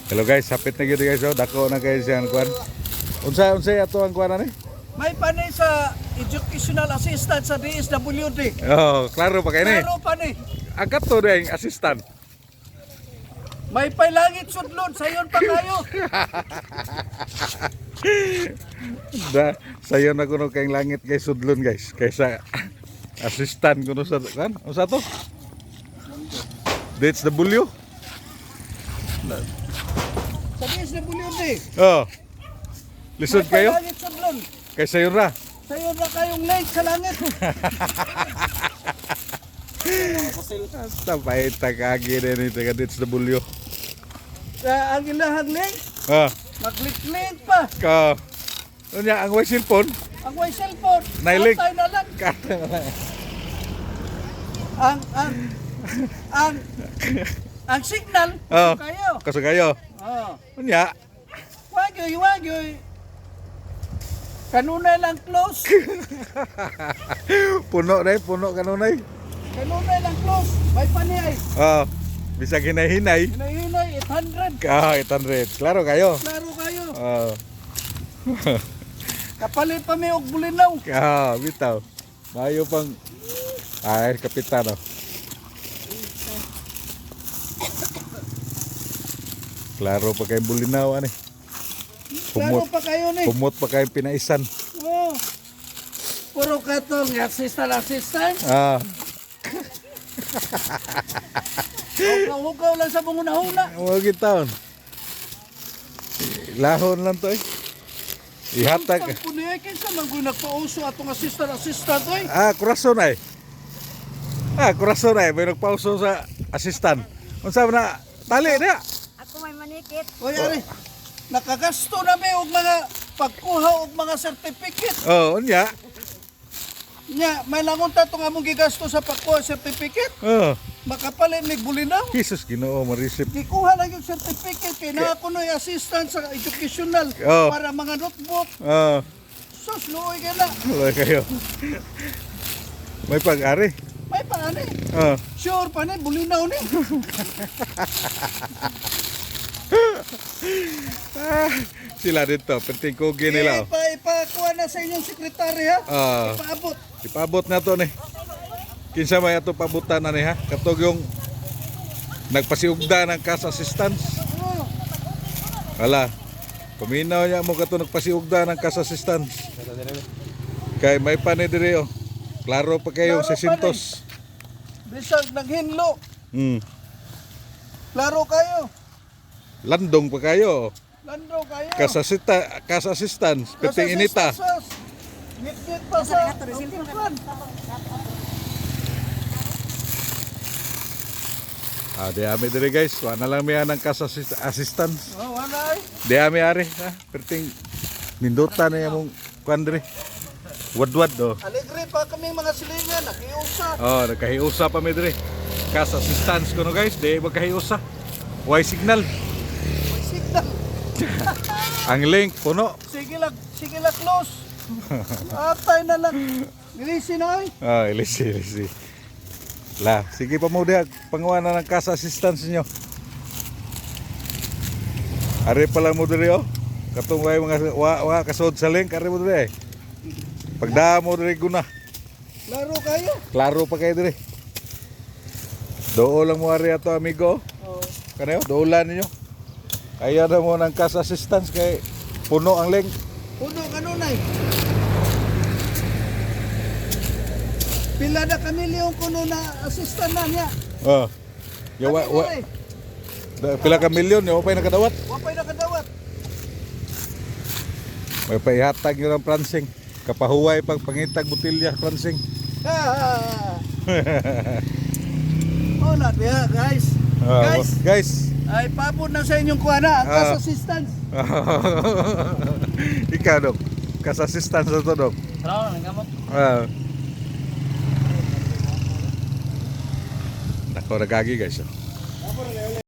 Hello guys, hapit na gyud guys. Dako na kayo siyang kuan. Unsay ato ang kuan ani? May panay sa educational assistant sa DSWD. Oh, klaro pa kay ni. Klaro pa ni. Agad to ding assistant. May pailangit sudlon, sayon pa kayo. Sayo na kuno kay langit kay sudlon guys. Kaysa assistant kuno sa kan? Unsa to? DSW? Sa DSWD. Oh. Lisod May kayo? pailangit sudlon. Kay sayo ra. Sayon na kayong link sa langit. Basta pahit tagagi na ni taga DSW. Ang ilahang link, Ah, mag-link pa. ka. Unya ang way cellphone. Ang may cellphone, Nailink. antay na lang. Kata na lang. Ang signal, Oh. kayo. Kaso kayo. Oh. Unya, Wagyoy. Kanunay lang close. puno kanunay. Kanunay lang close. May panay. Oh, bisa hinay-hinay. Hinahinay, 800. Ah, 800. Klaro kayo. Klaro kayo. Oh. Kapalit pa may og bulinaw. Bitaw. Mayo pang ay kapitan oh. Klaro pa kay bulinaw ani. Klaro pa kayo ni. Kumot pa kay pinaisan. Oh. Puro katong assistant. Ah, Hugaw lang sa munguna-una. mo gitaon. Lahon lang to eh. Ihatag. Ang punay kinsa man gud nagpauso atong assistant oy. Kurason ay. Kurason ay. May nagpauso sa assistant. Unsa na tali na. Ako may manikit. Oy ari. Nakagasto na may og mga pagkuha og mga certificate. Oh, unya. Nya, may langon ta tong among gigasto sa pagkuha certificate. Oh, Makapalit mig bulinaw. Jesus Ginoo ma-receive. Gikuha lang yung certificate kay na ako no'y assistant sa educational Oh. para mga notebook. Oh, Sus, luoy ka na. wala kayo. May pag-ari. May paano eh. Oh. Sure pa na, bulinaw ni. Sila dito, penting kogi nila. Oh. Ipakuha na sa inyong sekretary ha. Ah. Ipaabot. Ipabot na to ni. Kinsa may ato pabutan na ni ha? Katog yung nagpasiugda ng cash assistance. Oh. Wala. Paminaw niya mo kato nagpasiugda ng cash assistance. Kay may pani diri oh. Klaro pa kayo Klaro sa pa ni. 600. Bisag naghinlo. Hmm. Klaro kayo. Landong pa kayo. Lando kayo. Cash assistance. Penting inita. Ngit-ngit pa sa utusan. Di ami diri guys. Wala lang miya ng cash assistance. Oh, wala ay. Di ami ari. Penting nindutan na yung kuan diri. Wad-wad do. Alegre pa kami mga silingan. Nakiusa. Oh, nagkahiusa pa mi diri. Cash assistance kuno guys. Di magkahiusa. Why signal? May signal. Ang link puno. Sige lang close. Atay na lang. Nilisi na ay. Ilisi. La, sige pa mo diha. Panguha na ng cash assistance niyo. Ari pa lang mo diri oh. Katong way mga wa kasod sa link. Ari mo diri. Pagdamo diri guna. Laro kayo. Klaro pa kayo diri. Doo lang mo ari ato amigo. Oh. Kanayo, doolan ninyo. Kaya na mo ng cash assistance kay puno ang link. Puno kanunay. Pila na kami liyong kuno na assistant na niya. Oh. Ya pila ka milyon yo pay nakadawat. Wapay nakadawat. May paihatag yun ang pransing. Kapahuway pag pangitag butilya pransing. Oh na diya guys. Guys. Ay pabot na sa inyong kuana ang cash Ah. assistance. Ikaw dok. Cash assistance na to dok. Tara na gamot. Nako nagagi guys. Oh.